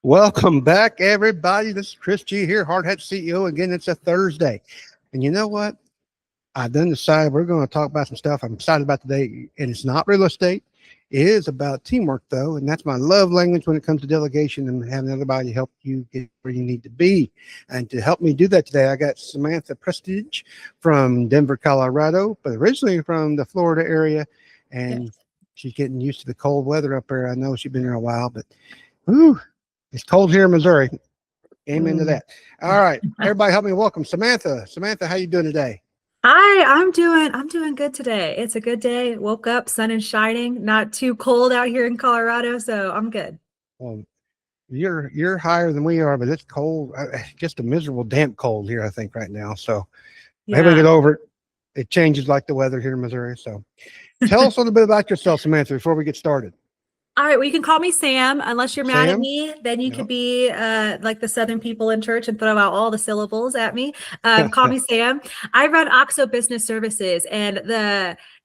Welcome back, everybody. This is Chris G here, Hard Hat CEO. Again, it's a Thursday. And you know what? I done decided we're going to talk about some stuff I'm excited about today. And it's not real estate. It is about teamwork, though. And that's my love language when it comes to delegation and having everybody help you get where you need to be. And to help me do that today, I got Samantha Prestidge from Denver, Colorado, but originally from the Florida area. And Yes. she's getting used to the cold weather up there. I know she's been there a while, but whew, it's cold here in Missouri. Amen to Mm. that. All right, everybody, help me welcome Samantha. Samantha, how you doing today? Hi, I'm doing good today. It's a good day. Woke up, sun is shining, not too cold out here in Colorado, so I'm good. Well, you're higher than we are, but it's cold. Just a miserable, damp cold here, I think, right now. So maybe we Yeah. get over it. It changes like the weather here in Missouri. So tell us a little bit about yourself, Samantha, before we get started. All right, well, you can call me Sam. Unless you're mad at Sam? me, then you No. could be like the Southern people in church and throw out all the syllables at me. Call me Sam. I run OXO Business Services, and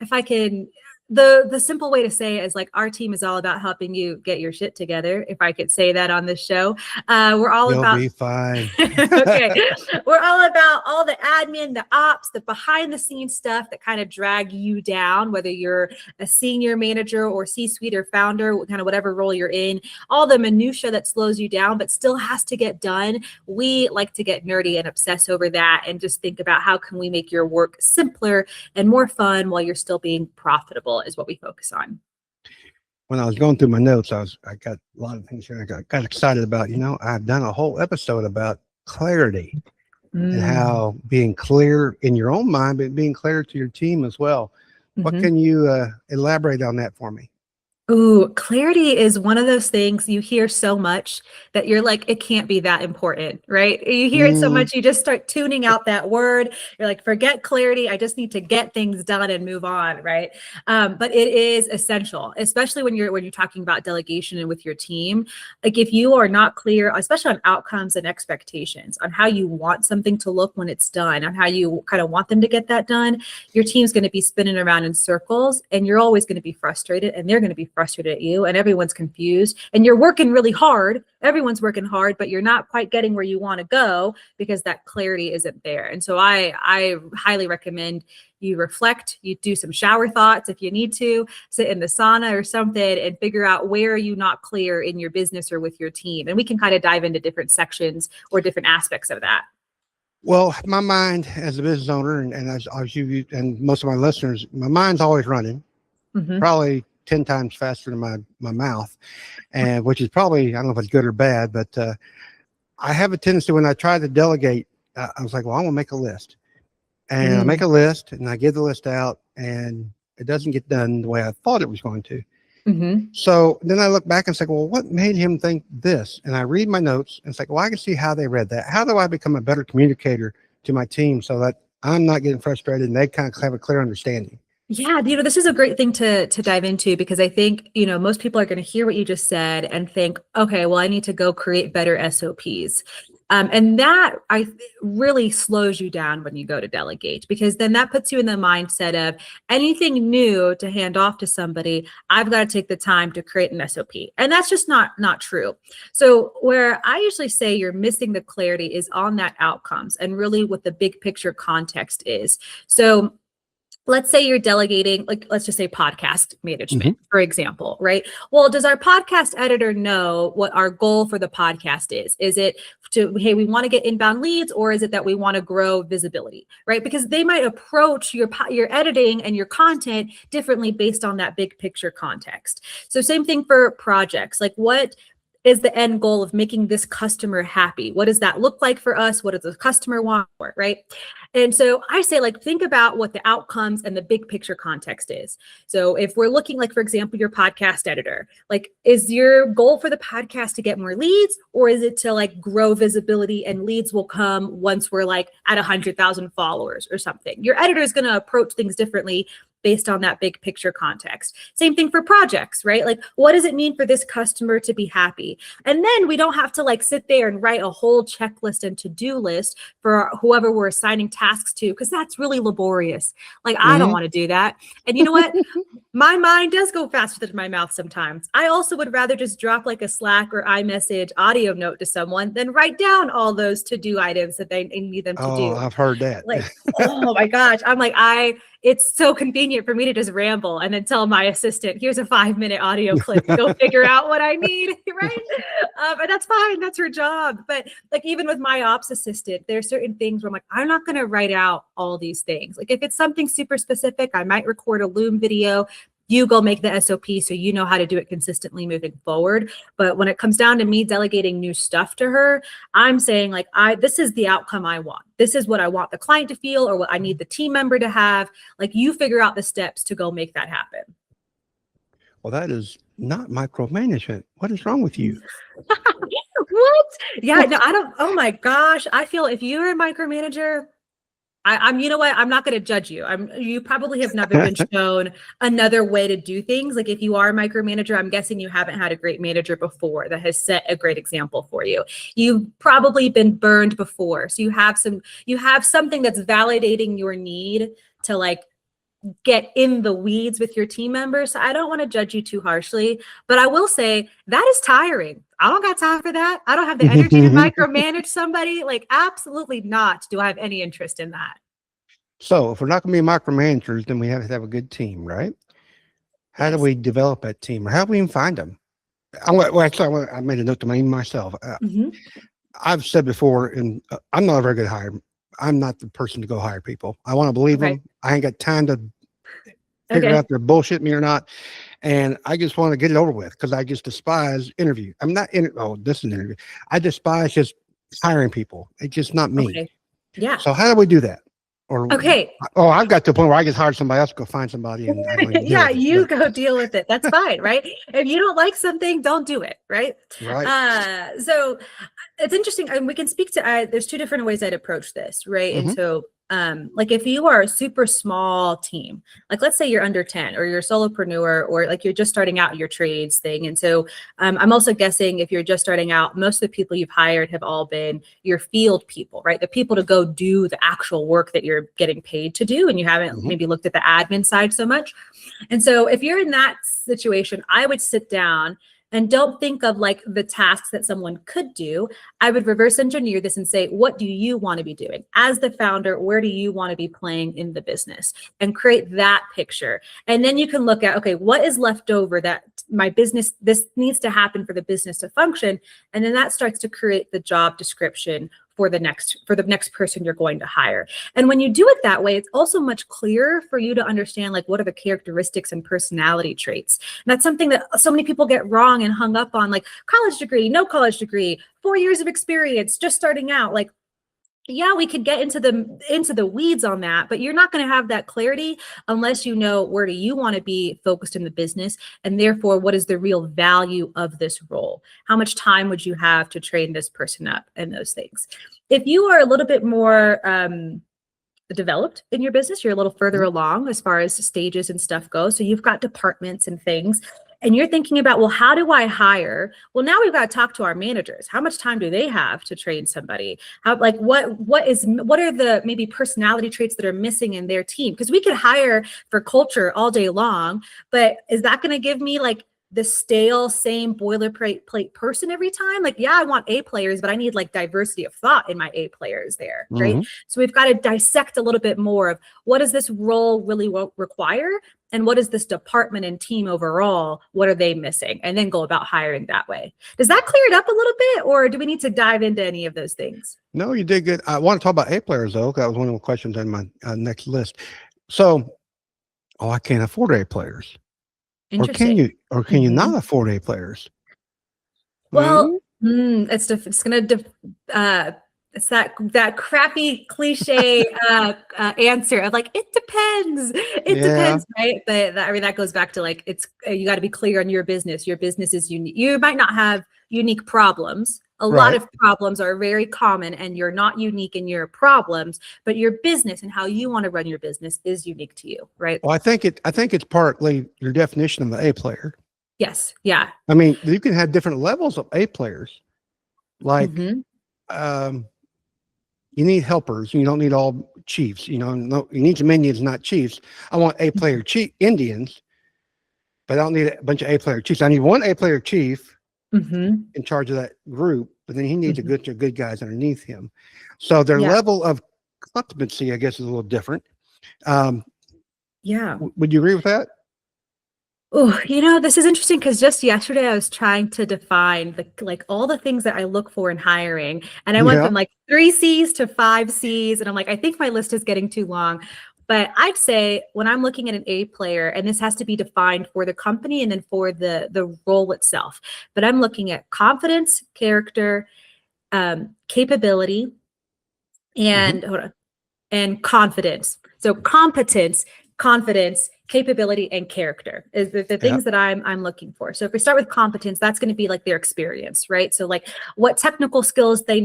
if I can, the simple way to say it is like our team is all about helping you get your shit together. If I could say that on this show, we're all You'll about. be fine. Okay. We're all about all the admin, the ops, the behind the scenes stuff that kind of drag you down, whether you're a senior manager or C-suite or founder, kind of whatever role you're in, all the minutia that slows you down, but still has to get done. We like to get nerdy and obsess over that and just think about how can we make your work simpler and more fun while you're still being profitable is what we focus on. When I was going through my notes, I got a lot of things here. I got excited about, I've done a whole episode about clarity and how being clear in your own mind, but being clear to your team as well. What Mhm. can you elaborate on that for me? Ooh, clarity is one of those things you hear so much that you're like, it can't be that important, right? You hear it so Mm, much, you just start tuning out that word. You're like, forget clarity. I just need to get things done and move on, right? But it is essential, especially when you're talking about delegation and with your team. Like if you are not clear, especially on outcomes and expectations, on how you want something to look when it's done, on how you kind of want them to get that done, your team's going to be spinning around in circles, and you're always going to be frustrated, and they're going to be frustrated at you, and everyone's confused, and you're working really hard. Everyone's working hard, but you're not quite getting where you want to go because that clarity isn't there. And so I highly recommend you reflect, you do some shower thoughts if you need to, sit in the sauna or something and figure out where are you not clear in your business or with your team. And we can kind of dive into different sections or different aspects of that. well, my mind as a business owner, and as you and most of my listeners, my mind's always running, Mhm. probably 10 times faster than my mouth, and which is probably, I don't know if it's good or bad, but I have a tendency when I try to delegate, I was like, well, I'm gonna make a list, and I make Mm. a list, and I give the list out, and it doesn't get done the way I thought it was going to. Mhm. So then I look back and say, well, what made him think this? And I read my notes and it's like, well, I can see how they read that. How do I become a better communicator to my team so that I'm not getting frustrated and they kind of have a clear understanding? Yeah, this is a great thing to dive into because I think, most people are going to hear what you just said and think, okay, well, I need to go create better SOPs. And that really slows you down when you go to delegate, because then that puts you in the mindset of anything new to hand off to somebody, I've got to take the time to create an SOP. And that's just not true. So where I usually say you're missing the clarity is on that outcomes and really what the big picture context is. So let's say you're delegating, like, let's just say podcast management, for example, right? Well, does our podcast editor know what our goal for the podcast is? Is it hey, we want to get inbound leads, or is it that we want to grow visibility, right? Because they might approach your editing and your content differently based on that big picture context. So same thing for projects. Like, what is the end goal of making this customer happy? What does that look like for us? What does the customer want for it, right? And so I say, like, think about what the outcomes and the big picture context is. So if we're looking, like, for example, your podcast editor, like, is your goal for the podcast to get more leads, or is it to like grow visibility and leads will come once we're like at 100,000 followers or something? Your editor is going to approach things differently based on that big picture context. Same thing for projects, right? Like, what does it mean for this customer to be happy? And then we don't have to like sit there and write a whole checklist and to-do list for whoever we're assigning tasks to, because that's really laborious. Like, I don't want to do that. And you know what? My mind does go faster than my mouth sometimes. I also would rather just drop like a Slack or iMessage audio note to someone than write down all those to-do items that they need them to Oh, do. I've heard that. Like, oh my gosh. I'm like, it's so convenient for me to just ramble and then tell my assistant, here's a 5-minute audio clip, go figure out what I need, right? And that's fine, that's her job. But like, even with my ops assistant, there's certain things where I'm like, I'm not gonna write out all these things. Like if it's something super specific, I might record a Loom video, you go make the SOP so you know how to do it consistently moving forward. But when it comes down to me delegating new stuff to her, I'm saying like, this is the outcome I want. This is what I want the client to feel or what I need the team member to have. Like you figure out the steps to go make that happen. Well, that is not micromanagement. What is wrong with you? What? Yeah, no, I don't. Oh my gosh. I feel if you're a micromanager, I'm, you know what? I'm not going to judge you. You probably have never been shown another way to do things. Like if you are a micromanager, I'm guessing you haven't had a great manager before that has set a great example for you. You've probably been burned before. So you have something that's validating your need to like get in the weeds with your team members. So I don't want to judge you too harshly, but I will say that is tiring. I don't got time for that. I don't have the energy to micromanage somebody. Like, absolutely not. Do I have any interest in that? So if we're not going to be micromanagers, then we have to have a good team, right? How do we develop that team, or how do we even find them? Actually, I made a note to myself. I've said before, and I'm not a very good hire. I'm not the person to go hire people. I want to believe them. I ain't got time to figure out if they're bullshit me or not. And I just want to get it over with because I just despise interview. I'm not this is an interview. I despise just hiring people. It's just not me. Okay. Yeah. So how do we do that? Or I've got to the point where I just hired somebody else to go find somebody. And go deal with it. That's fine, right? If you don't like something, don't do it, right? Right. So it's interesting, and we can speak to. There's two different ways I'd approach this, right? And so, like if you are a super small team, like let's say you're under 10 or you're a solopreneur or like you're just starting out your trades thing. And so I'm also guessing if you're just starting out, most of the people you've hired have all been your field people, right? The people to go do the actual work that you're getting paid to do. And you haven't maybe looked at the admin side so much. And so if you're in that situation, I would sit down and don't think of like the tasks that someone could do. I would reverse engineer this and say, what do you want to be doing? As the founder, where do you want to be playing in the business? And create that picture. And then you can look at, okay, what is left over that my business, this needs to happen for the business to function. And then that starts to create the job description for the next person you're going to hire. And when you do it that way, it's also much clearer for you to understand like what are the characteristics and personality traits. And that's something that so many people get wrong and hung up on, like college degree, no college degree, 4 years of experience, just starting out. Like, yeah, we could get into the weeds on that, but you're not going to have that clarity unless you know where do you want to be focused in the business, and therefore what is the real value of this role? How much time would you have to train this person up and those things? If you are a little bit more developed in your business, you're a little further along as far as stages and stuff go. So you've got departments and things. And you're thinking about, well, how do I hire? Well, now we've got to talk to our managers. How much time do they have to train somebody? How, like, what are the maybe personality traits that are missing in their team? Because we could hire for culture all day long, but is that going to give me like the stale, same boilerplate person every time? Like, yeah, I want A players, but I need like diversity of thought in my A players there, right? So we've got to dissect a little bit more of what does this role really require? And what is this department and team overall? What are they missing? And then go about hiring that way. Does that clear it up a little bit, or do we need to dive into any of those things? No, you did good. I want to talk about A players though. That was one of the questions on my next list. So, I can't afford A players. Or can you not afford A players? Well, it's that crappy cliche answer of like, it depends. It depends, right? But that goes back to like, you got to be clear on your business. Your business is unique. You might not have unique problems, A lot Right. of problems are very common and you're not unique in your problems, but your business and how you want to run your business is unique to you, right? Well, I think it's partly your definition of an A player. Yes. Yeah. I mean, you can have different levels of A players. Like, Hmm. um, you need helpers. You don't need all chiefs. You know, no, you need some Indians, not chiefs. I want A player chief Indians, but I don't need a bunch of A player chiefs. I need one A player chief Hmm. in charge of that group, but then he needs Hmm. a good guys underneath him. So their Yeah. level of competency, I guess, is a little different. Um, Yeah. would you agree with that? Oh, this is interesting because just yesterday I was trying to define like all the things that I look for in hiring. And I went Yeah. from like 3 C's to 5 C's. And I'm like, I think my list is getting too long. But I'd say when I'm looking at an A player, and this has to be defined for the company and then for the role itself. But I'm looking at confidence, character, capability, Hmm. and hold on, and confidence. So competence, confidence, capability, and character is the Yeah. things that I'm looking for. So if we start with competence, that's going to be like their experience, right? So like what technical skills do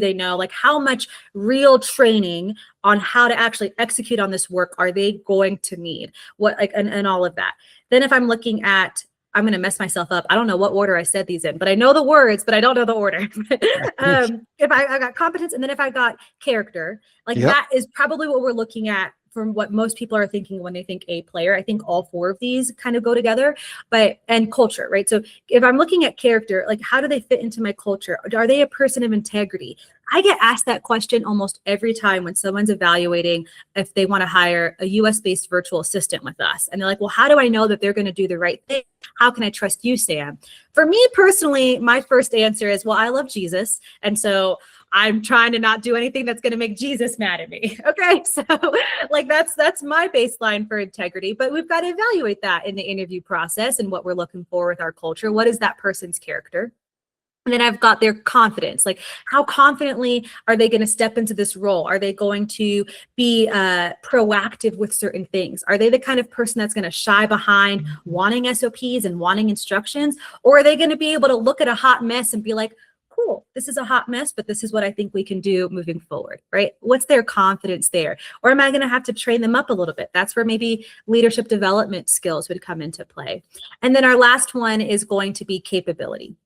they know? Like how much real training on how to actually execute on this work are they going to need? What like and all of that. Then if I'm looking at I'm going to mess myself up. I don't know what order I said these in, but I know the words, but I don't know the order. If I got competence and then if I got character, like Yep. that is probably what we're looking at from what most people are thinking when they think A player. I think all four of these kind of go together, and culture, right? So if I'm looking at character, like how do they fit into my culture? Are they a person of integrity? I get asked that question almost every time when someone's evaluating if they want to hire a US based virtual assistant with us. And they're like, well, how do I know that they're going to do the right thing? How can I trust you, Sam? For me personally, my first answer is, well, I love Jesus. And so I'm trying to not do anything that's going to make Jesus mad at me. Okay. So like that's my baseline for integrity, but we've got to evaluate that in the interview process and what we're looking for with our culture. What is that person's character? And then I've got their confidence. Like, how confidently are they going to step into this role? Are they going to be proactive with certain things? Are they the kind of person that's going to shy behind wanting SOPs and wanting instructions? Or are they going to be able to look at a hot mess and be like, cool, this is a hot mess, but this is what I think we can do moving forward, right? What's their confidence there? Or am I going to have to train them up a little bit? That's where maybe leadership development skills would come into play. And then our last one is going to be capability.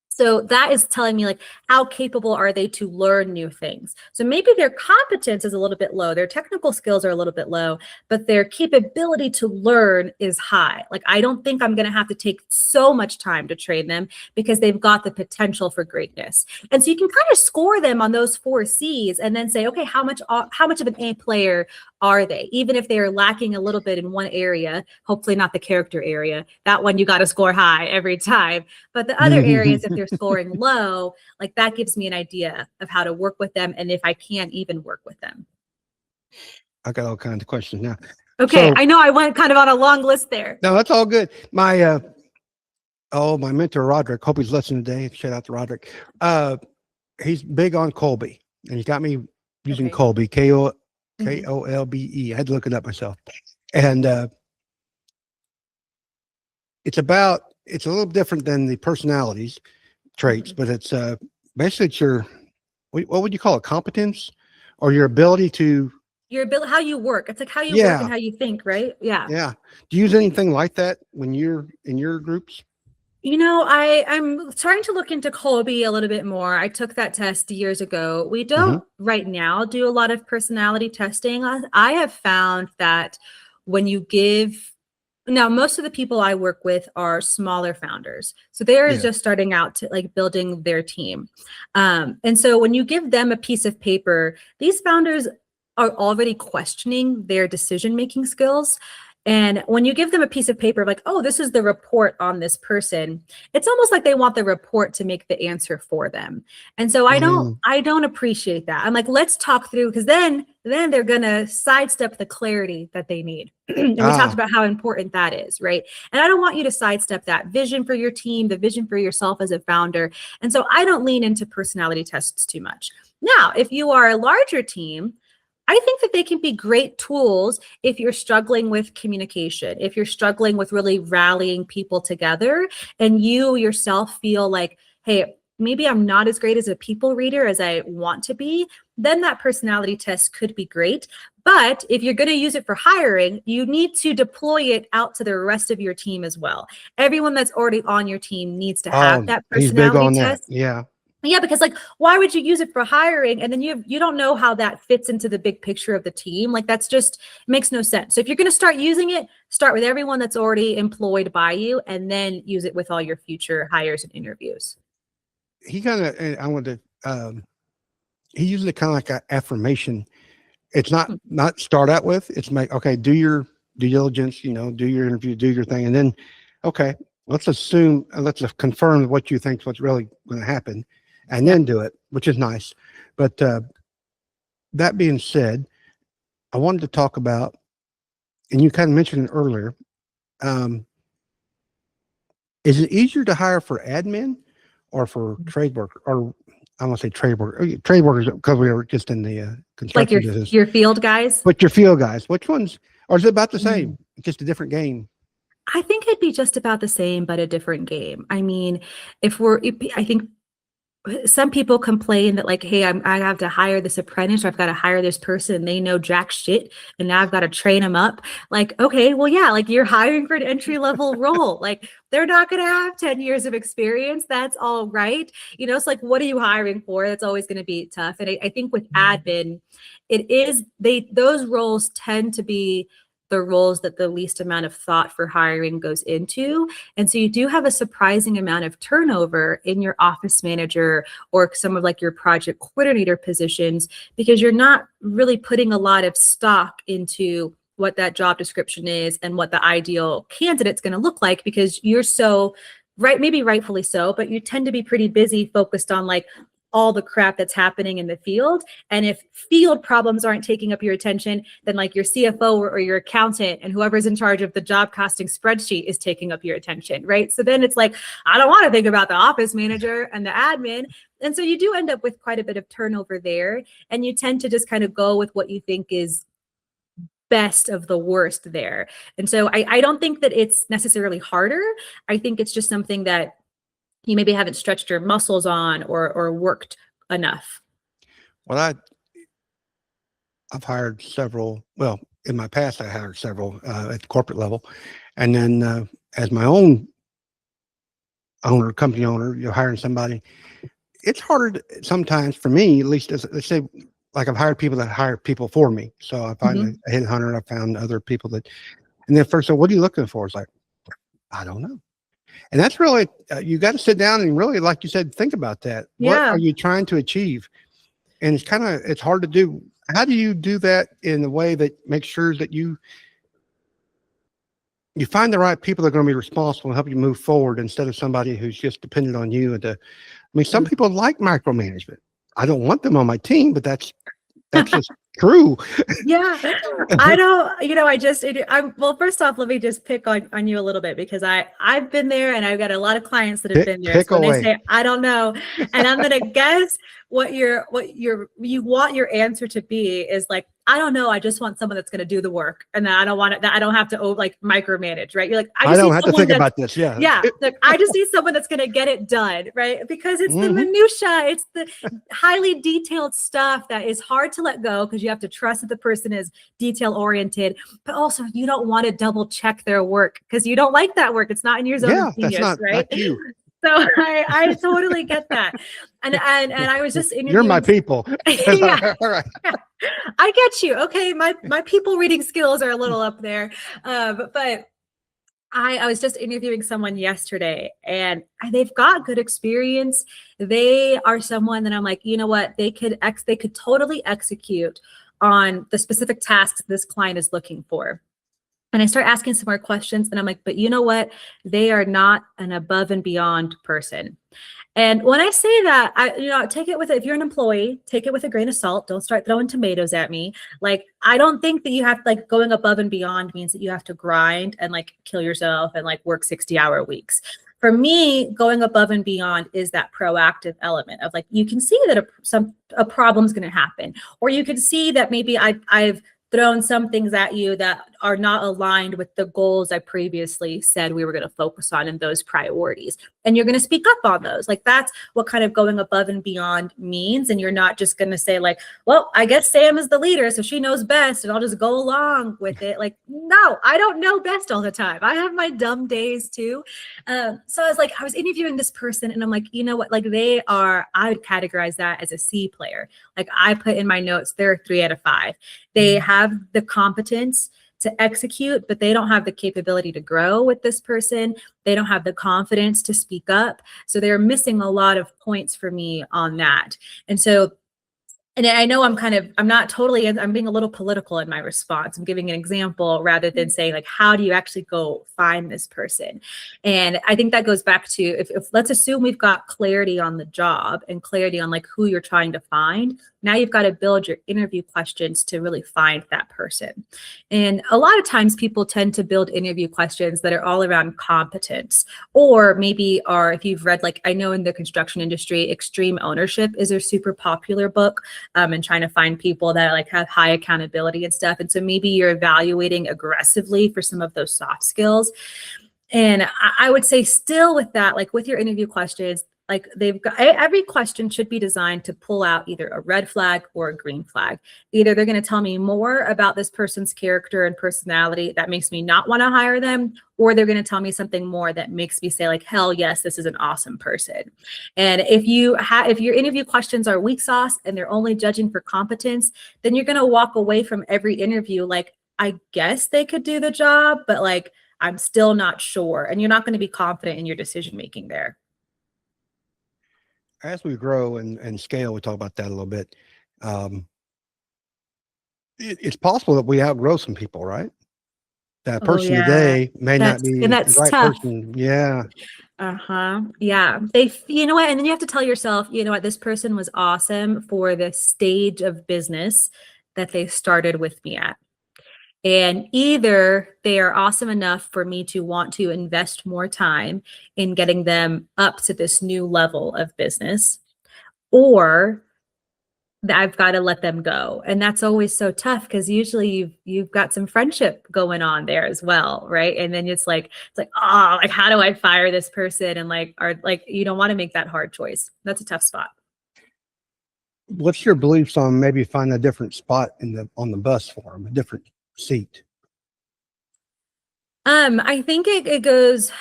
So that is telling me like how capable are they to learn new things. So maybe their competence is a little bit low, their technical skills are a little bit low, but their capability to learn is high. Like I don't think I'm going to have to take so much time to train them because they've got the potential for greatness. And so you can kind of score them on those 4 C's and then say, okay, how much of an A player are they? Even if they're lacking a little bit in one area, hopefully not the character area. That one you got to score high every time. But the other areas, if they're scoring low, like that gives me an idea of how to work with them and if I can even work with them. I got all kinds of questions now. Okay, So I know I went kind of on a long list there. no, that's all good. My mentor Roderick, hope he's listening today. Shout out to Roderick. He's big on Colby, and he's got me using Okay. Colby, Mhm. Kolbe. I had to look it up myself. And it's a little different than the personalities traits, Mhm. but it's basically it's your what would you call it? Competence or your ability to Your ability, how you work. It's like how you work and yeah, how you think, right? Yeah. yeah. Do you use anything like that when you're in your groups? I'm starting to look into Colby a little bit more. I took that test years ago. We Hmm. don't right now do a lot of personality testing. I have found that when you give now, most of the people I work with are smaller founders. So they're Yeah. just starting out to like building their team. And so when you give them a piece of paper, these founders are already questioning their decision-making skills. And when you give them a piece of paper, like, oh, this is the report on this person, it's almost like they want the report to make the answer for them. And so Mm. I don't appreciate that. I'm like, let's talk through because then they're gonna sidestep the clarity that they need. And we talked Ah, about how important that is, right? And I don't want you to sidestep that vision for your team, the vision for yourself as a founder. And so I don't lean into personality tests too much. Now, if you are a larger team, I think that they can be great tools if you're struggling with communication, if you're struggling with really rallying people together and you yourself feel like, hey, maybe I'm not as great as a people reader as I want to be, then that personality test could be great. But if you're going to use it for hiring, you need to deploy it out to the rest of your team as well. Everyone that's already on your team needs to have Oh, that he's big personality on that. test. Yeah. Yeah, because like, why would you use it for hiring? And then you don't know how that fits into the big picture of the team. Like that's just makes no sense. So if you're going to start using it, start with everyone that's already employed by you, and then use it with all your future hires and interviews. He kind of, I wanted to, he uses it kind of like an affirmation. It's not start out with, it's make, okay, do your due diligence, do your interview, do your thing. And then, okay, let's assume, let's confirm what you think is what's really going to happen, and then do it, which is nice. But that being said, I wanted to talk about, and you kind of mentioned it earlier, is it easier to hire for admin or for trade worker, or I want to say trade workers, because we were just in the Like construction business. your field guys? But your field guys, which ones, or is it about the same? Just a different game? I think it'd be just about the same, but a different game. I mean, I think some people complain that like, hey, I have to hire this apprentice, or I've got to hire this person. They know jack shit, and now I've got to train them up. Like, okay, well, yeah, like you're hiring for an entry level role. Like they're not going to have 10 years of experience. That's all right. It's like, what are you hiring for? That's always going to be tough. And I think with admin, those roles tend to be the roles that the least amount of thought for hiring goes into. And so you do have a surprising amount of turnover in your office manager or some of like your project coordinator positions, because you're not really putting a lot of stock into what that job description is and what the ideal candidate's going to look like, because you're so right, maybe rightfully so, but you tend to be pretty busy focused on like all the crap that's happening in the field. And if field problems aren't taking up your attention, then like your CFO or your accountant and whoever's in charge of the job costing spreadsheet is taking up your attention, right? So then it's like, I don't want to think about the office manager and the admin. And so you do end up with quite a bit of turnover there. And you tend to just kind of go with what you think is best of the worst there. And so I don't think that it's necessarily harder. I think it's just something that you maybe haven't stretched your muscles on or worked enough. Well, I've hired several. Well, in my past, I hired several at the corporate level, and then as my own company owner, you're hiring somebody. It's harder sometimes for me, at least. Let's say, like I've hired people that hire people for me. So I find a headhunter. I found other people that, and then first, so what are you looking for? It's like, I don't know. And that's really, you got to sit down and really, like you said, think about that. Yeah. What are you trying to achieve? And it's hard to do. How do you do that in a way that makes sure that you find the right people that are going to be responsible and help you move forward, instead of somebody who's just dependent on you? Some people like micromanagement. I don't want them on my team, but that's just true. Yeah, I don't, well, first off, let me just pick on you a little bit, because I've been there, and I've got a lot of clients that have been there. So when they say, I don't know, and I'm going to guess what you want your answer to be is like, I don't know. I just want someone that's going to do the work, and I don't want it, that I don't have to like micromanage, right? You're like, I don't have to think about this. Yeah. Yeah. Like, I just need someone that's going to get it done, right? Because it's the minutia, it's the highly detailed stuff that is hard to let go, because you have to trust that the person is detail oriented, but also you don't want to double check their work because you don't like that work. It's not in your zone of genius, right? Not you. So I totally get that. And I was just interviewing. You're my people. Yeah. All right. I get you. Okay. My people reading skills are a little up there. But I was just interviewing someone yesterday, and they've got good experience. They are someone that I'm like, you know what? They could totally execute on the specific tasks this client is looking for. And I start asking some more questions, and I'm like, but you know what? They are not an above and beyond person. And when I say that, take it if you're an employee, take it with a grain of salt. Don't start throwing tomatoes at me. Like, I don't think that you have like going above and beyond means that you have to grind and like kill yourself and like work 60-hour weeks. For me, going above and beyond is that proactive element of like, you can see that a problem's going to happen, or you can see that maybe I've thrown some things at you that are not aligned with the goals I previously said we were going to focus on in those priorities. And you're going to speak up on those. Like, that's what kind of going above and beyond means. And you're not just going to say like, well, I guess Sam is the leader, so she knows best and I'll just go along with it. Like, no, I don't know best all the time. I have my dumb days too. So I was interviewing this person and I'm like, you know what, like I would categorize that as a C player. Like, I put in my notes, they're a 3 out of 5. They have the competence to execute, but they don't have the capability to grow with this person. They don't have the confidence to speak up. So they're missing a lot of points for me on that. And so, and I know I'm being a little political in my response. I'm giving an example rather than saying like, how do you actually go find this person? And I think that goes back to, if let's assume we've got clarity on the job and clarity on like who you're trying to find. Now you've got to build your interview questions to really find that person. And a lot of times people tend to build interview questions that are all around competence, or maybe are, if you've read, like I know in the construction industry, Extreme Ownership is a super popular book, and trying to find people that like have high accountability and stuff. And so maybe you're evaluating aggressively for some of those soft skills. And I would say still with that, like with your interview questions, like every question should be designed to pull out either a red flag or a green flag. Either they're going to tell me more about this person's character and personality that makes me not want to hire them, or they're going to tell me something more that makes me say like, hell yes, this is an awesome person. And if your interview questions are weak sauce and they're only judging for competence, then you're going to walk away from every interview like, I guess they could do the job, but like, I'm still not sure. And you're not going to be confident in your decision making there. As we grow and scale, we talk about that a little bit. It's possible that we outgrow some people, right? That person today may not be the right tough. person. Yeah. Yeah. You know what? And then you have to tell yourself, you know what, this person was awesome for the stage of business that they started with me at. And either they are awesome enough for me to want to invest more time in getting them up to this new level of business, or I've got to let them go. And that's always so tough because usually you've got some friendship going on there as well, right? And then it's like, oh, like how do I fire this person? And you don't want to make that hard choice. That's a tough spot. What's your beliefs on maybe find a different spot on the bus for them, a different seat? I think it goes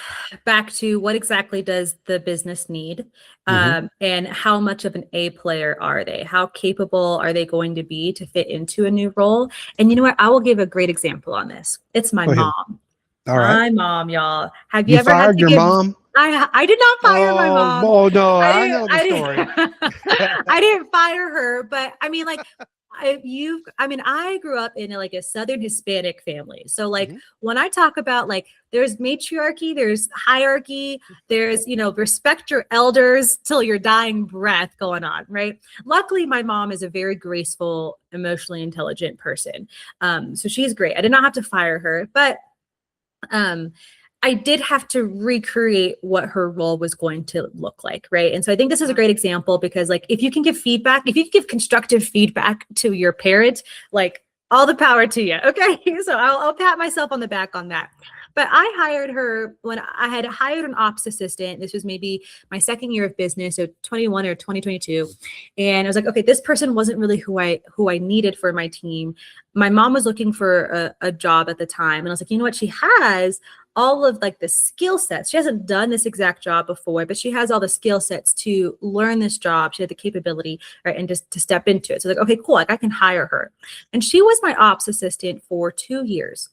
back to what exactly does the business need, and how much of an A player are they? How capable are they going to be to fit into a new role? And you know what? I will give a great example on this. It's my mom. All right. My mom, y'all. Have you ever fired had to your mom? I did not fire my mom. Oh no, I know the story. I didn't fire her, but I mean, like, I grew up in like a Southern Hispanic family. So like when I talk about like there's matriarchy, there's hierarchy, there's, respect your elders till your dying breath going on, right? Luckily, my mom is a very graceful, emotionally intelligent person. So she's great. I did not have to fire her, but I did have to recreate what her role was going to look like, right? And so I think this is a great example because like if you can give feedback, if you can give constructive feedback to your parent, like all the power to you, okay? So I'll pat myself on the back on that. But I hired her when I had hired an ops assistant. This was maybe my second year of business, so 21 or 2022. And I was like, okay, this person wasn't really who I needed for my team. My mom was looking for a job at the time. And I was like, you know what? She has all of like the skill sets. She hasn't done this exact job before, but she has all the skill sets to learn this job. She had the capability, right? And just to step into it. So like, okay, cool. Like I can hire her. And she was my ops assistant for 2 years.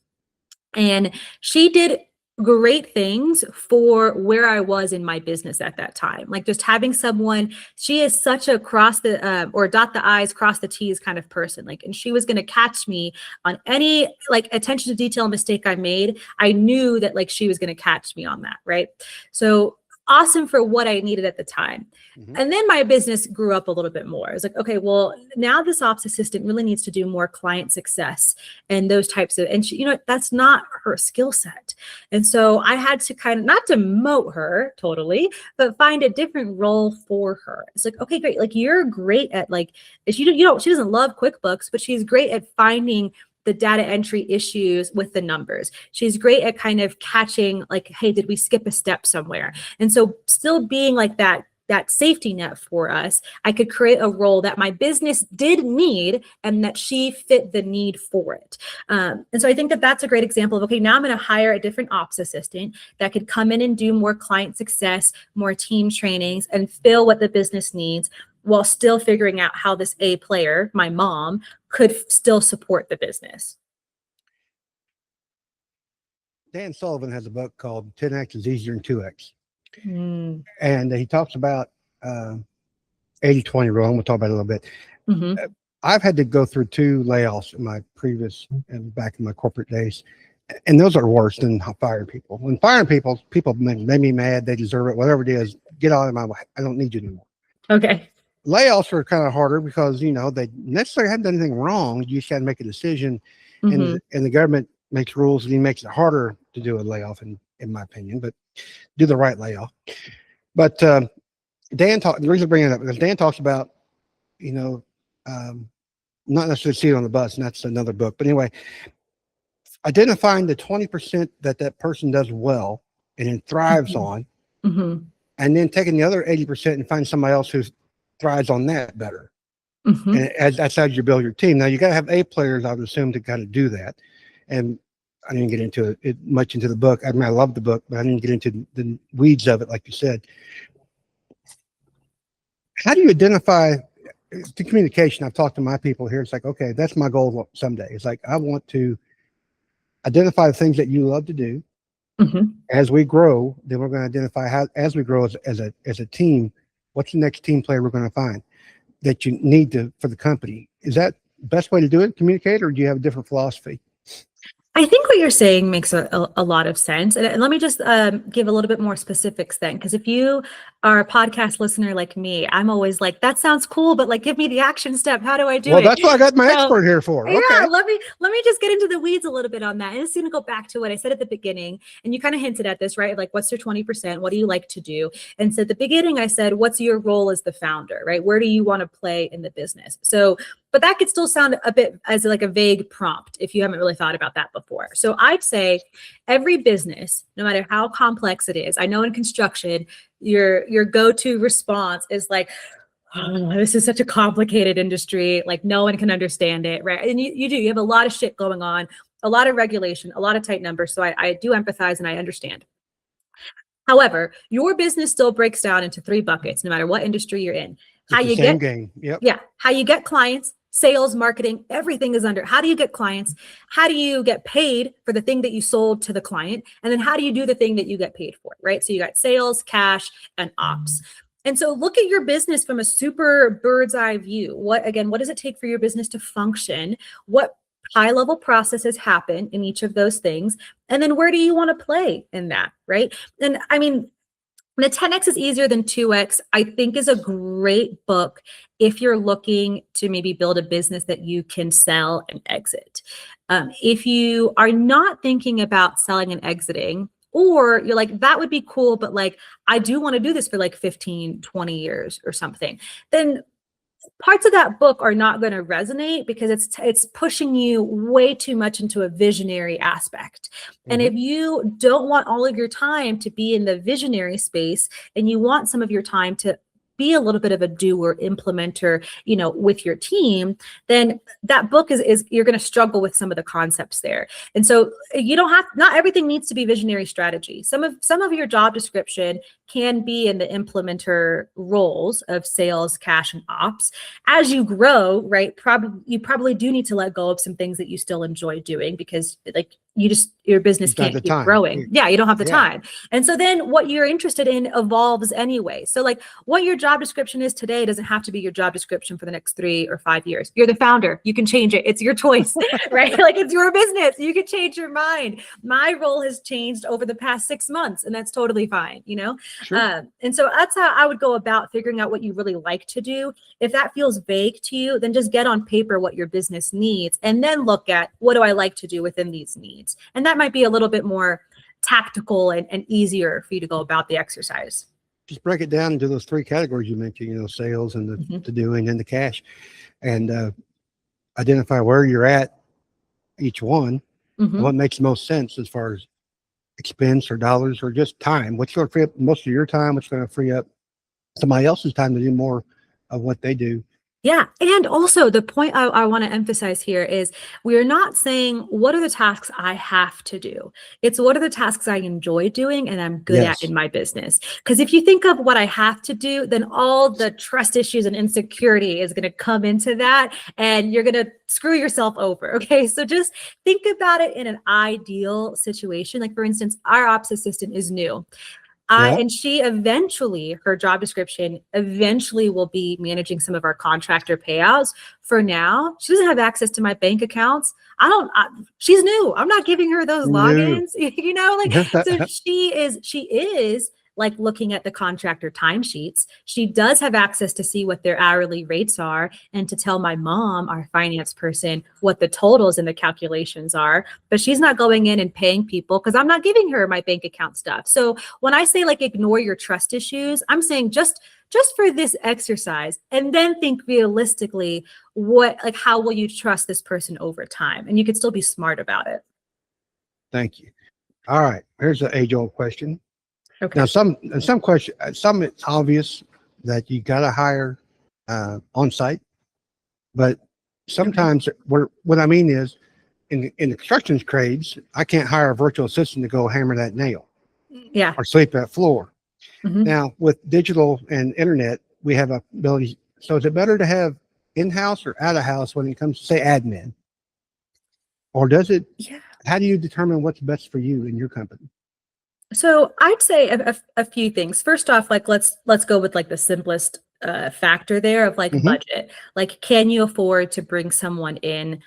And she did great things for where I was in my business at that time. Like just having someone, she is such a cross the or dot the I's, cross the T's kind of person. Like, and she was going to catch me on any like attention to detail mistake I made. I knew that like she was going to catch me on that. Right. So awesome for what I needed at the time. And then my business grew up a little bit more. I was like, okay, well, now this ops assistant really needs to do more client success and those types of, and she, that's not her skill set. And so I had to kind of not demote her totally, but find a different role for her. It's like, okay, great. Like you're great at like, she doesn't love QuickBooks, but she's great at finding the data entry issues with the numbers. She's great at kind of catching like, hey, did we skip a step somewhere? And so still being like that safety net for us, I could create a role that my business did need and that she fit the need for it. And so I think that that's a great example of, okay, now I'm going to hire a different ops assistant that could come in and do more client success, more team trainings, and fill what the business needs while still figuring out how this A player, my mom, could still support the business. Dan Sullivan has a book called 10X is Easier than 2X. Mm. And he talks about 80-20 rule. I'm going to talk about it a little bit. Mm-hmm. I've had to go through 2 layoffs in my previous and back in my corporate days. And those are worse than firing people. When firing people make me mad. They deserve it. Whatever it is, get out of my way. I don't need you anymore. Okay. Layoffs are kind of harder because, they necessarily haven't done anything wrong. You just got to make a decision. Mm-hmm. And the government makes rules and he makes it harder to do a layoff, in my opinion, but do the right layoff. But the reason I bring it up because Dan talks about, not necessarily see it on the bus, and that's another book. But anyway, identifying the 20% that person does well and then thrives on, and then taking the other 80% and find somebody else who thrives on that better. And that's how you build your team. Now you got to have A players, I would assume, to kind of do that. And I didn't get into it much into the book. I mean, I love the book, but I didn't get into the weeds of it, like you said. How do you identify the communication? I've talked to my people here. It's like, okay, that's my goal someday. It's like, I want to identify the things that you love to do. As we grow, then we're going to identify how, as we grow as a team, what's the next team player we're going to find that you need for the company. Is that the best way to do it? Communicate, or do you have a different philosophy? I think what you're saying makes a lot of sense. And let me just give a little bit more specifics then, because if you are a podcast listener like me, I'm always like, that sounds cool, but like, give me the action step. How do I do it? Well, that's what I got my expert here for. Yeah, okay. let me just get into the weeds a little bit on that. And it's going to go back to what I said at the beginning. And you kind of hinted at this, right? Like, what's your 20%? What do you like to do? And so at the beginning, I said, what's your role as the founder, right? Where do you want to play in the business? So, but that could still sound a bit as like a vague prompt if you haven't really thought about that before. So I'd say every business, no matter how complex it is, I know in construction, your go-to response is like, oh, this is such a complicated industry. Like no one can understand it, right? And you have a lot of shit going on, a lot of regulation, a lot of tight numbers. So I do empathize and I understand. However, your business still breaks down into 3 buckets, no matter what industry you're in. How you get game. Yep. Yeah. How you get clients, sales, marketing, everything is under. How do you get clients? How do you get paid for the thing that you sold to the client? And then how do you do the thing that you get paid for, right? So you got sales, cash, and ops. And so look at your business from a super bird's eye view. What does it take for your business to function? What high level processes happen in each of those things? And then where do you want to play in that, right? And I mean, the 10X is easier than 2X, I think, is a great book if you're looking to maybe build a business that you can sell and exit. If you are not thinking about selling and exiting, or you're like, that would be cool, but like, I do want to do this for like 15, 20 years or something, then parts of that book are not going to resonate because it's pushing you way too much into a visionary aspect. And if you don't want all of your time to be in the visionary space and you want some of your time to be a little bit of a doer, implementer, with your team, then that book is you're going to struggle with some of the concepts there. And so not everything needs to be visionary strategy. Some of your job description can be in the implementer roles of sales, cash, and ops. As you grow, right, you probably do need to let go of some things that you still enjoy doing because like your business can't keep growing. Yeah, you don't have the time. And so then what you're interested in evolves anyway. So like what your job description is today doesn't have to be your job description for the next 3 or 5 years. You're the founder. You can change it. It's your choice, right? Like it's your business. You can change your mind. My role has changed over the past 6 months and that's totally fine, Sure. And so that's how I would go about figuring out what you really like to do. If that feels vague to you, then just get on paper what your business needs and then look at what do I like to do within these needs. And that might be a little bit more tactical and easier for you to go about the exercise. Just break it down into those 3 categories you mentioned, sales and the doing and the cash, and identify where you're at each one and Mhm. what makes the most sense as far as expense or dollars or just time. What's going to free up most of your time? What's going to free up somebody else's time to do more of what they do? Yeah. And also, the point I want to emphasize here is we're not saying what are the tasks I have to do. It's what are the tasks I enjoy doing and I'm good at Yes. in my business. Because if you think of what I have to do, then all the trust issues and insecurity is going to come into that and you're going to screw yourself over. Okay. So just think about it in an ideal situation. Like, for instance, our ops assistant is new. Yeah. And she eventually, her job description eventually will be managing some of our contractor payouts. For now, she doesn't have access to my bank accounts. She's new. I'm not giving her those No. logins, so she is like looking at the contractor timesheets. She does have access to see what their hourly rates are and to tell my mom, our finance person, what the totals and the calculations are. But she's not going in and paying people because I'm not giving her my bank account stuff. So when I say like ignore your trust issues, I'm saying just for this exercise and then think realistically how will you trust this person over time? And you could still be smart about it. Thank you. All right. Here's an age-old question. Okay. Now, some it's obvious that you got to hire on site, but sometimes what I mean is in the construction trades, I can't hire a virtual assistant to go hammer that nail Yeah. or sweep that floor. Mhm. Now, with digital and internet, we have abilities. So is it better to have in-house or out-of-house when it comes to, say, admin? Or does it, Yeah. how do you determine what's best for you in your company? So I'd say a few things. First off, like let's go with like the simplest factor there of like Hmm. budget. Like, can you afford to bring someone in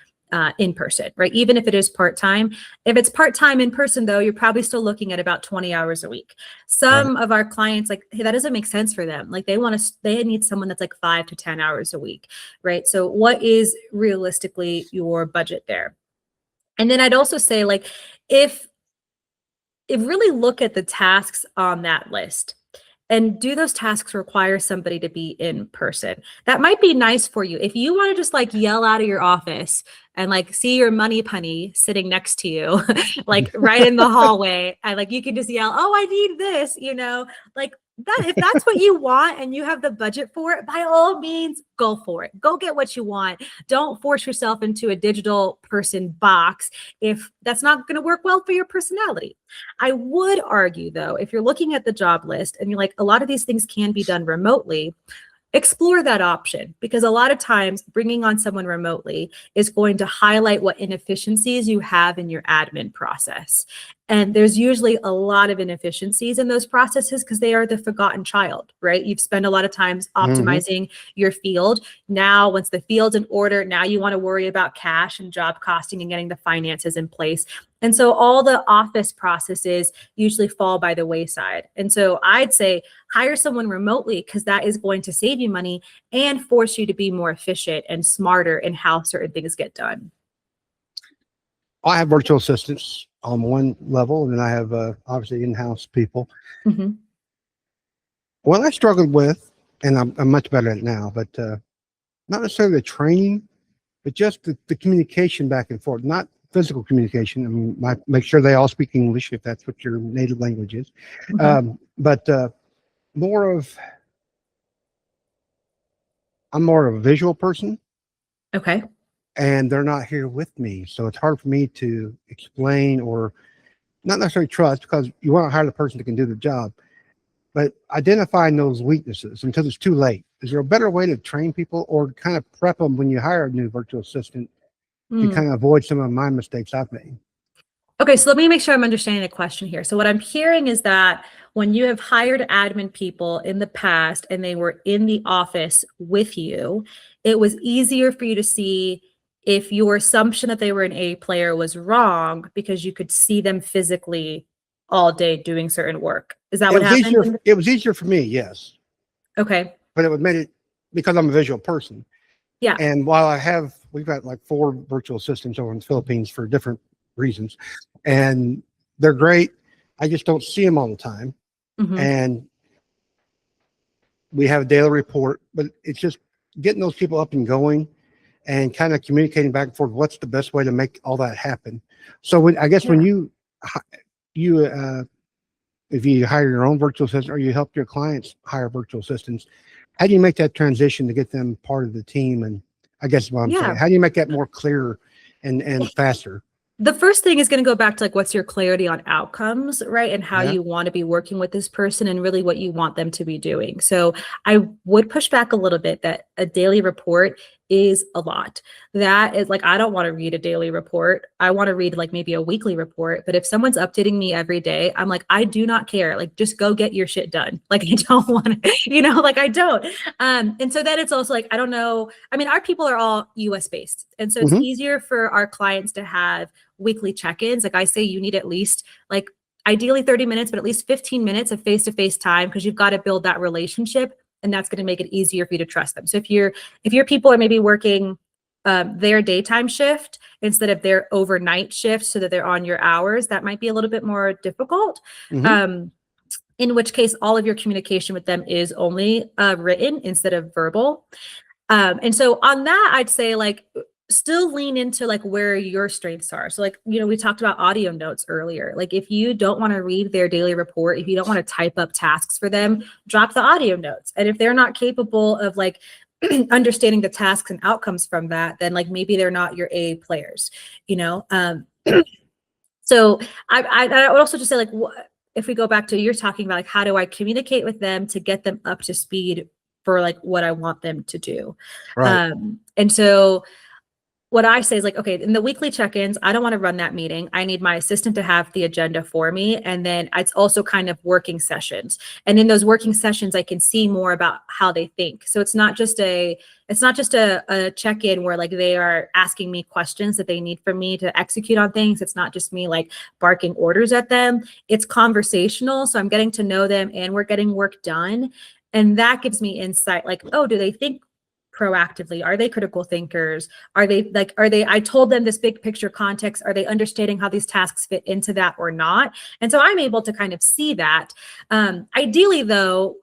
person, right? Even if it is part-time. If it's part-time in person, though, you're probably still looking at about 20 hours a week. Right. Some of our clients, like, hey, that doesn't make sense for them. Like they need someone that's like 5 to 10 hours a week, right? So what is realistically your budget there? And then I'd also say, like, if really look at the tasks on that list. And do those tasks require somebody to be in person? That might be nice for you. If you want to just like yell out of your office and like see your money punny sitting next to you, like right in the hallway, and like you can just yell, "Oh, I need this," like that. If that's what you want and you have the budget for it, by all means, go for it. Go get what you want. Don't force yourself into a digital person box if that's not going to work well for your personality. I would argue, though, if you're looking at the job list and you're like, a lot of these things can be done remotely, explore that option, because a lot of times bringing on someone remotely is going to highlight what inefficiencies you have in your admin process. And there's usually a lot of inefficiencies in those processes because they are the forgotten child, right? You've spent a lot of times Hmm. optimizing your field. Now, once the field's in order, now you want to worry about cash and job costing and getting the finances in place. And so all the office processes usually fall by the wayside. And so I'd say hire someone remotely because that is going to save you money and force you to be more efficient and smarter in how certain things get done. I have virtual assistants on one level, and then I have obviously in-house people. Mhm. What I struggled with, and I'm much better at it now, but not necessarily the training, but just the communication back and forth, not physical communication. I mean, make sure they all speak English if that's what your native language is. Okay. But more of, I'm more of a visual person, Okay. and they're not here with me. So it's hard for me to explain or not necessarily trust, because you want to hire the person that can do the job, but identifying those weaknesses until it's too late. Is there a better way to train people or kind of prep them when you hire a new virtual assistant to Hmm. kind of avoid some of my mistakes I've made? Okay, so let me make sure I'm understanding the question here. So what I'm hearing is that when you have hired admin people in the past and they were in the office with you, it was easier for you to see if your assumption that they were an A player was wrong because you could see them physically all day doing certain work. Is that It what was easier. happened? It was easier for me, yes, Okay. but it would made it because I'm a visual person. Yeah. And we've got like 4 virtual assistants over in the Philippines for different reasons, and they're great. I just don't see them all the time, Mhm. and we have a daily report. But it's just getting those people up and going and kind of communicating back and forth what's the best way to make all that happen. So when I guess when you if you hire your own virtual assistant or you help your clients hire virtual assistants, how do you make that transition to get them part of the team? And I guess what I'm saying, how do you make that more clear and faster? The first thing is going to go back to like, what's your clarity on outcomes, right? And how Yeah. you want to be working with this person and really what you want them to be doing. So I would push back a little bit that a daily report is a lot. That is like, I don't want to read a daily report. I want to read like maybe a weekly report. But if someone's updating me every day, I'm like, I do not care. Like, just go get your shit done. Like, I don't want to, like I don't. And so then it's also like, I don't know. I mean, our people are all US based. And so it's easier for our clients to have weekly check-ins. Like I say, you need at least like ideally 30 minutes, but at least 15 minutes of face-to-face time, because you've got to build that relationship. And that's going to make it easier for you to trust them. So if your people are maybe working their daytime shift instead of their overnight shift so that they're on your hours, that might be a little bit more difficult. In which case, all of your communication with them is only written instead of verbal. And so on that, I'd say like, still lean into like where your strengths are. So like, we talked about audio notes earlier. Like if you don't want to read their daily report, if you don't want to type up tasks for them, drop the audio notes. And if they're not capable of like understanding the tasks and outcomes from that, then like maybe they're not your A players, So I would also just say like, if we go back to you're talking about like, how do I communicate with them to get them up to speed for like what I want them to do? Right. And so what I say is like, okay, in the weekly check-ins, I don't want to run that meeting. I need my assistant to have the agenda for me. And then it's also kind of working sessions. And in those working sessions, I can see more about how they think. So it's not just a check-in where like they are asking me questions that they need from me to execute on things. It's not just me like barking orders at them. It's conversational. So I'm getting to know them and we're getting work done. And that gives me insight like, oh, do they think proactively? Are they critical thinkers? I told them this big picture context. Are they understanding how these tasks fit into that or not? And so I'm able to kind of see that. Ideally though,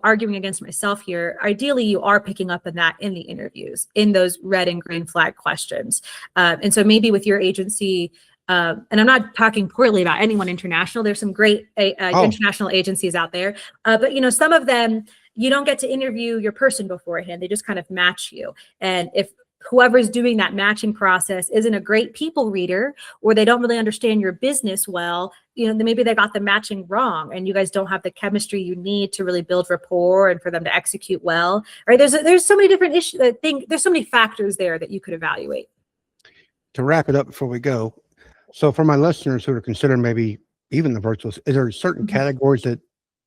arguing against myself here, ideally you are picking up on that in the interviews, in those red and green flag questions. And so maybe with your agency, and I'm not talking poorly about anyone international. There's some great international agencies out there. But some of them, you don't get to interview your person beforehand. They just kind of match you. And if whoever's doing that matching process isn't a great people reader, or they don't really understand your business well, then maybe they got the matching wrong and you guys don't have the chemistry you need to really build rapport and for them to execute well, right? There's so many different issues. There's so many factors there that you could evaluate. To wrap it up before we go, so for my listeners who are considering maybe even the virtual, is there certain categories that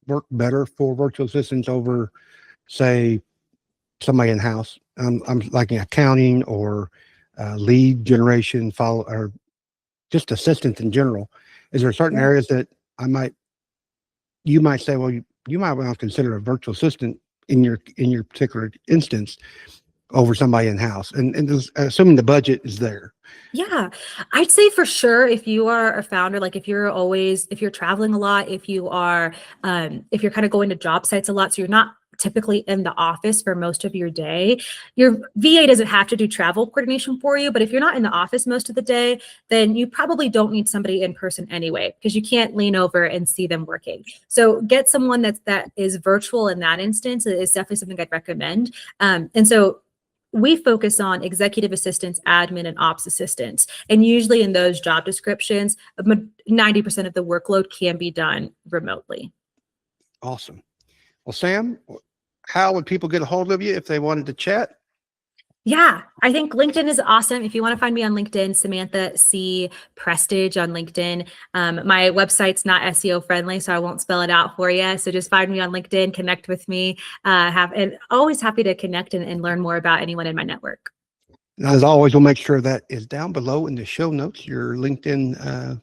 work better for virtual assistants over, say, somebody in house? I'm like in accounting or lead generation, or just assistants in general. Is there certain areas that you might say, well, you might want to consider a virtual assistant in your particular instance over somebody in house, and assuming the budget is there? Yeah, I'd say for sure, if you are a founder, like if you're traveling a lot, if you're kind of going to job sites a lot, so you're not typically in the office for most of your day, your VA doesn't have to do travel coordination for you. But if you're not in the office most of the day, then you probably don't need somebody in person anyway, because you can't lean over and see them working. So get someone that is virtual in that instance. Is definitely something I'd recommend. And so we focus on executive assistants, admin, and ops assistants. And usually in those job descriptions, 90% of the workload can be done remotely. Awesome. Well, Sam, how would people get a hold of you if they wanted to chat? Yeah, I think LinkedIn is awesome. If you want to find me on LinkedIn, Samantha C. Prestidge on LinkedIn. My website's not SEO friendly, so I won't spell it out for you. So just find me on LinkedIn, connect with me. And always happy to connect and learn more about anyone in my network. Now, as always, we'll make sure that is down below in the show notes, your LinkedIn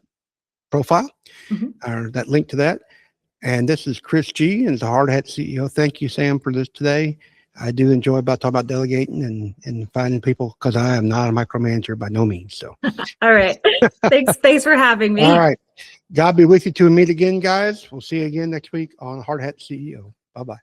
profile, or that link to that. And this is Chris G. and the Hard Hat CEO. Thank you, Sam, for this today. I do enjoy talking about delegating and finding people, because I am not a micromanager by no means. So, all right. Thanks for having me. All right. God be with you till we meet again, guys. We'll see you again next week on Hard Hat CEO. Bye-bye.